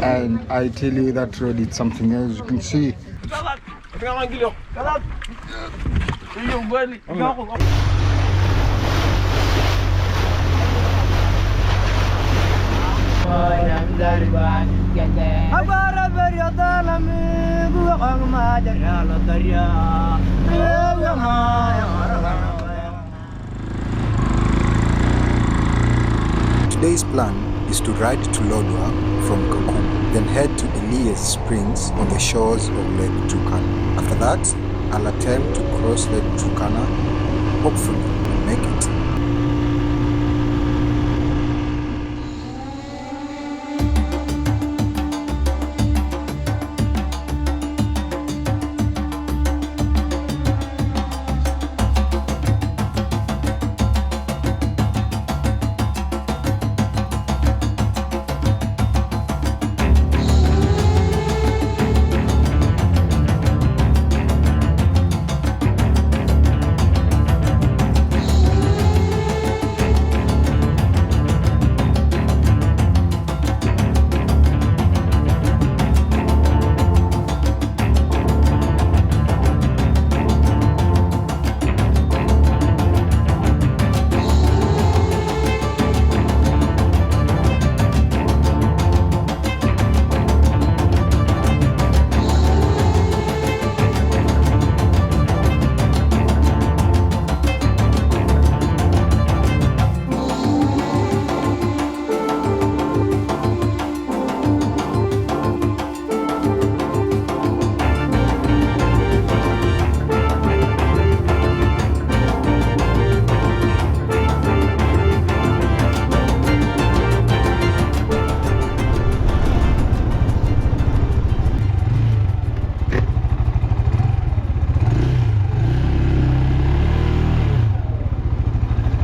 And I tell you that road is something else. You can see. Today's plan is to ride to Lodwar from Kakuma, then head to Eliye Springs on the shores of Lake Turkana. After that, I'll attempt to cross Lake Turkana, hopefully we'll make it.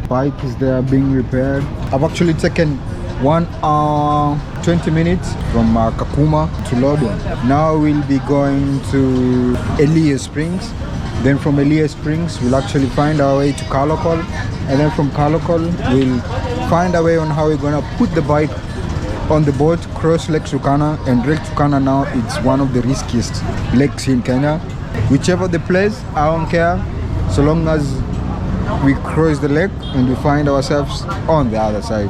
Bike is there being repaired. I've actually taken 1 hour 20 minutes from Kakuma to Lodwar. Now we'll be going to Eliye Springs. Then from Eliye Springs we'll actually find our way to Kalokol, and then from Kalokol we'll find a way on how we're gonna put the bike on the boat, cross Lake Turkana. And Lake Turkana now it's one of the riskiest lakes in Kenya. Whichever the place, I don't care, so long as we cross the lake and we find ourselves on the other side.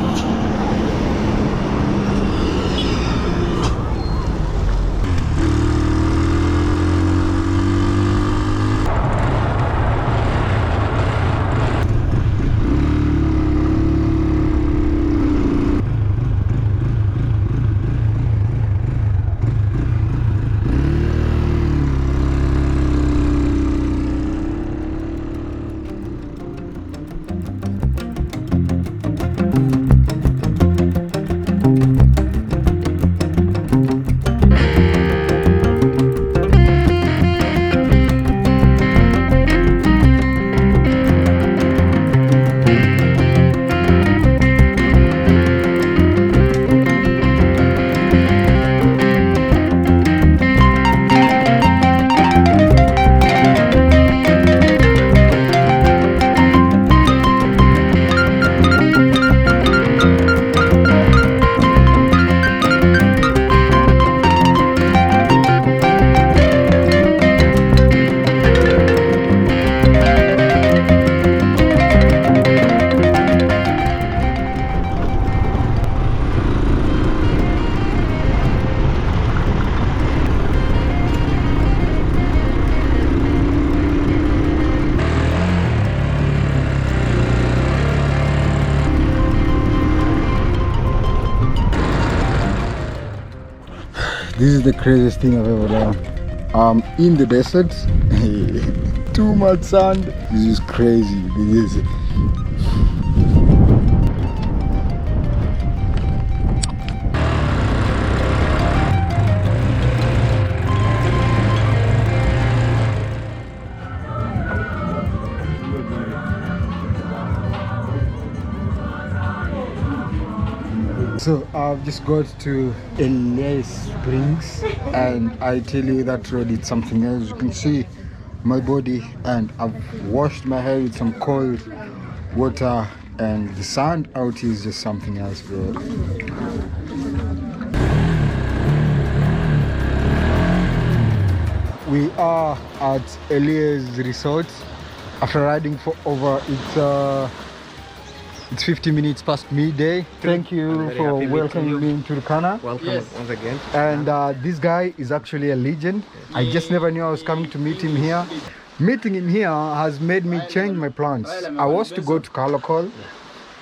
This is the craziest thing I've ever done. In the desert. Too much sand. This is crazy. This is So I've just got to Eliye Springs, and I tell you that road is something else. You can see my body, and I've washed my hair with some cold water, and the sand out is just something else, bro. we are at Eliye's resort after riding for over it's 50 minutes past midday. Thank you for welcoming me into Turkana. Welcome once again. And this guy is actually a legend. I just never knew I was coming to meet him here. Meeting him here has made me change my plans. I was to go to Kalokol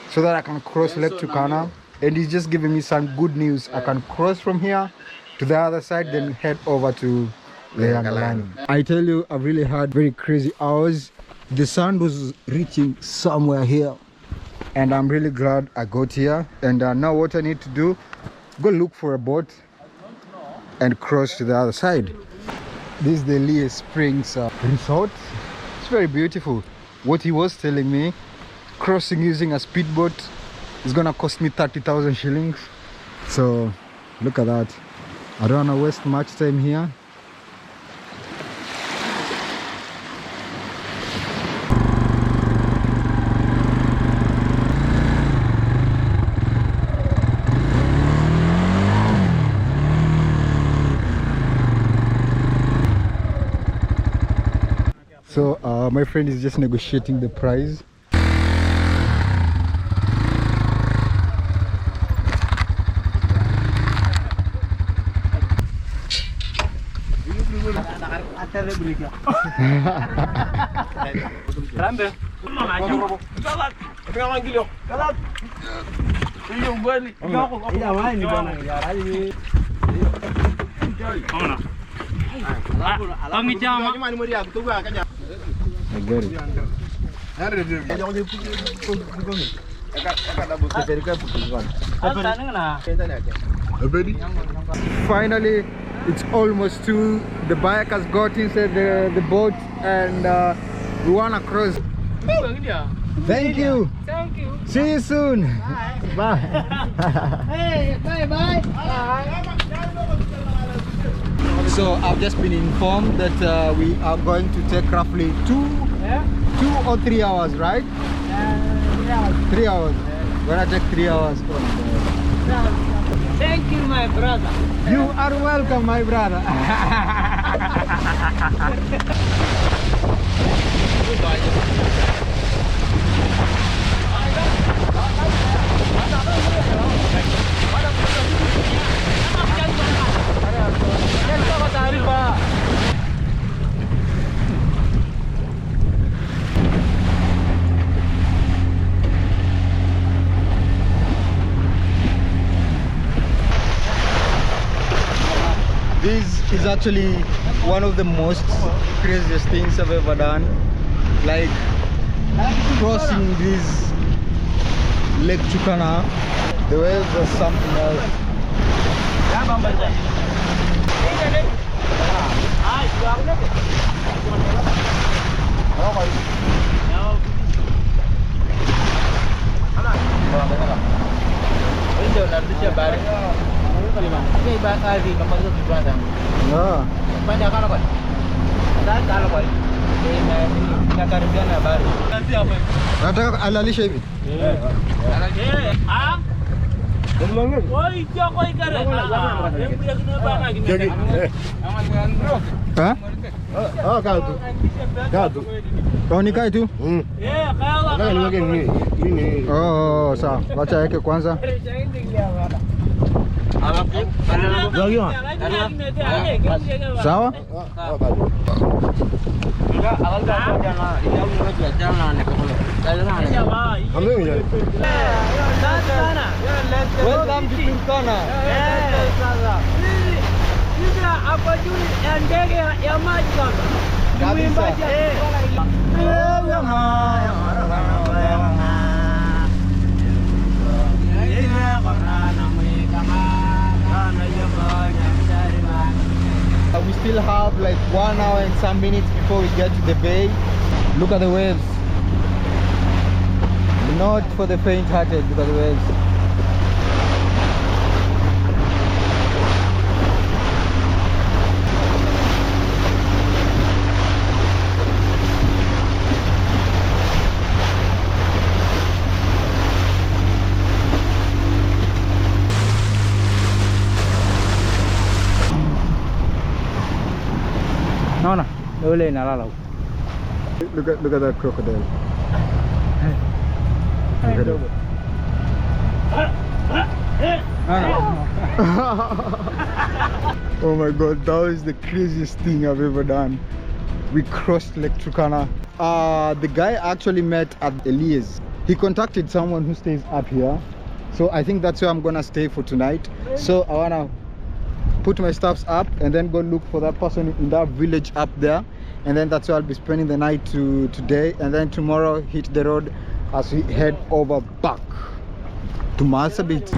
so that I can cross Lake Turkana, and he's just giving me some good news. I can cross from here to the other side, then head over to Leangalani. I tell you, I've really had very crazy hours. The sun was reaching somewhere here, and I'm really glad I got here. And now what I need to do, go look for a boat and cross to the other side. This is the Eliye Springs resort. It's very beautiful. What he was telling me, crossing using a speedboat is gonna cost me 30,000 shillings. So look at that. I don't wanna waste much time here. So my friend is just negotiating the price. I get it. Finally, it's almost 2. The bike has got inside the boat, and we wanna cross. Thank you. Thank you. See you soon. Bye. Hey, bye. So I've just been informed that we are going to take roughly 2 or 3 hours, right? 3 hours. We're gonna take 3 hours. Thank you, my brother. You are welcome, my brother. This is actually one of the most craziest things I've ever done. Like crossing this Lake Turkana. The waves are something else. Nataka alalisha hivi. Oh, nikae tu. Oh, sawa. Wacha yake kwanza. Sawa? Welcome to Turkana. We still have like 1 hour and some minutes before we get to the bay. Look at the waves. Not for the faint-hearted, look at the waves. Naona yule inalala huko. Look at that crocodile. Oh my god, that was the craziest thing I've ever done. We crossed Lake Turkana. The guy actually met at Eliye's. He contacted someone who stays up here, so I think that's where I'm gonna stay for tonight. So I wanna put my stuffs up and then go look for that person in that village up there, and then that's where I'll be spending the night today, and then tomorrow hit the road as we head over back to Marsabit.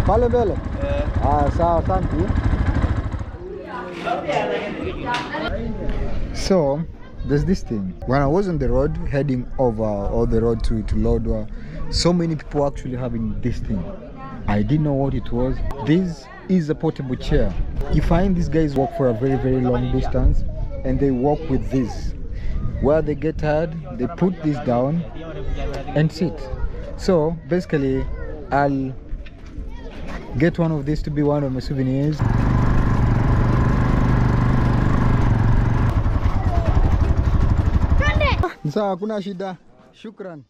Pale mbele? Sawa, thank you. So there's this thing. When I was on the road heading over all the road to Lodwar, so many people actually having this thing. I didn't know what it was. This is a portable chair. You find these guys walk for a very long distance and they walk with this. Where they get tired, they put this down and sit. So basically I'll get one of these to be one of my souvenirs. Sawa, hakuna shida. Shukran.